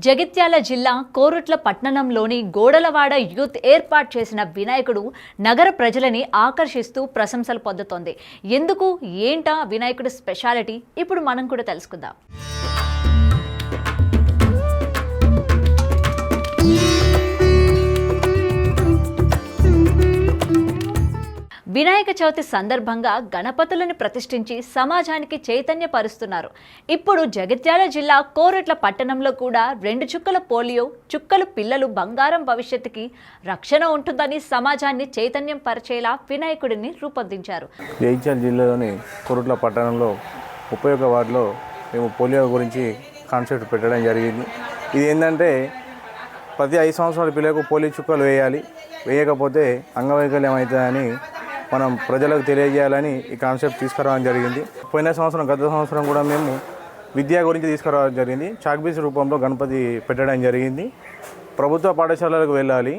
జగిత్యాల జిల్లా కోరుట్ల పట్టణంలోని గోడలవాడ యూత్ ఏర్పాటు చేసిన వినాయకుడు నగర ప్రజలని ఆకర్షిస్తూ ప్రశంసలు పొందుతోంది. ఎందుకు ఏంటా వినాయకుడు స్పెషాలిటీ ఇప్పుడు మనం కూడా తెలుసుకుందాం. వినాయక చవితి సందర్భంగా గణపతులను ప్రతిష్ఠించి సమాజానికి చైతన్యపరుస్తున్నారు. ఇప్పుడు జగిత్యాల జిల్లా కోరుట్ల పట్టణంలో కూడా 2 చుక్కల పోలియో చుక్కలు పిల్లలు బంగారం భవిష్యత్తుకి రక్షణ ఉంటుందని సమాజాన్ని చైతన్యం పరిచేలా వినాయకుడిని రూపొందించారు. జగిత్యాల జిల్లాలోని కోరుట్ల పట్టణంలో 31 వార్డులో మేము పోలియో గురించి కాన్సెప్ట్ పెట్టడం జరిగింది. ఇది ఏంటంటే ప్రతి 5 సంవత్సరాల పిల్లలకు పోలియో చుక్కలు వేయాలి, వేయకపోతే అంగవైకల్యం అవుతుందని మనం ప్రజలకు తెలియజేయాలని ఈ కాన్సెప్ట్ తీసుకురావడం జరిగింది. పోయిన సంవత్సరం గత సంవత్సరం కూడా మేము విద్య గురించి తీసుకురావడం జరిగింది. చాక్పీస్ రూపంలో గణపతి పెట్టడం జరిగింది. ప్రభుత్వ పాఠశాలలకు వెళ్ళాలి,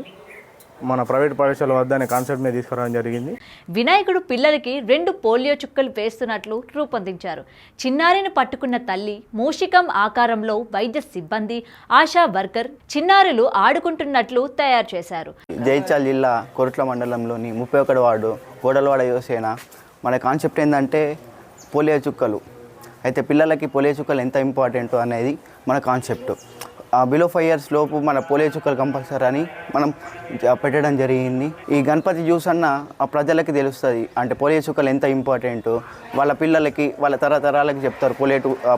మన ప్రైవేట్ పాఠశాల వద్ద అనే కాన్సెప్ట్ మీద తీసుకురావడం జరిగింది. వినాయకుడు పిల్లలకి 2 పోలియో చుక్కలు వేస్తున్నట్లు రూపొందించారు. చిన్నారిని పట్టుకున్న తల్లి, మూషికం ఆకారంలో వైద్య సిబ్బంది, ఆశా వర్కర్ చిన్నారులు ఆడుకుంటున్నట్లు తయారు చేశారు. జగిత్యాల జిల్లా కోరుట్ల మండలంలోని 31 వార్డు గోడలవాడ యువసేన మన కాన్సెప్ట్ ఏంటంటే పోలియో చుక్కలు. అయితే పిల్లలకి పోలియో చుక్కలు ఎంత ఇంపార్టెంట్ అనేది మన కాన్సెప్ట్. బిలో 5 years లోపు మన పోలియో చుక్కలు కంపల్సరీ అని మనం పెట్టడం జరిగింది. ఈ గణపతి జ్యూస్ అన్న ఆ ప్రజలకి తెలుస్తుంది, అంటే పోలియో చుక్కలు ఎంత ఇంపార్టెంట్, వాళ్ళ పిల్లలకి వాళ్ళ తరతరాలకి చెప్తారు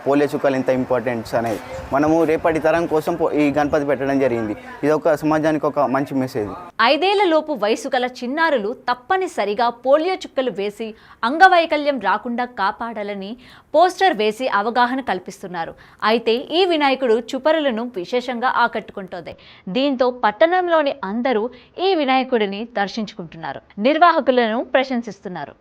పోలియో చుక్కలు ఎంత ఇంపార్టెంట్స్ అనేది. మనము రేపటి తరం కోసం ఈ గణపతి పెట్టడం జరిగింది. ఇది ఒక సమాజానికి ఒక మంచి మెసేజ్. 5 ఏళ్ల లోపు వయసు గల చిన్నారులు తప్పనిసరిగా పోలియో చుక్కలు వేసి అంగవైకల్యం రాకుండా కాపాడాలని పోస్టర్ వేసి అవగాహన కల్పిస్తున్నారు. అయితే ఈ వినాయకుడు చుపరులను విశేషంగా ఆకట్టుకుంటోంది. దీంతో పట్టణంలోని అందరూ ఈ వినాయకుడిని దర్శించుకుంటున్నారు, నిర్వాహకులను ప్రశంసిస్తున్నారు.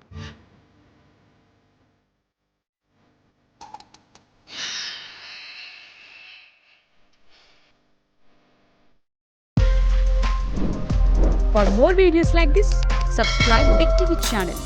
For more videos like this, subscribe Big TV channel.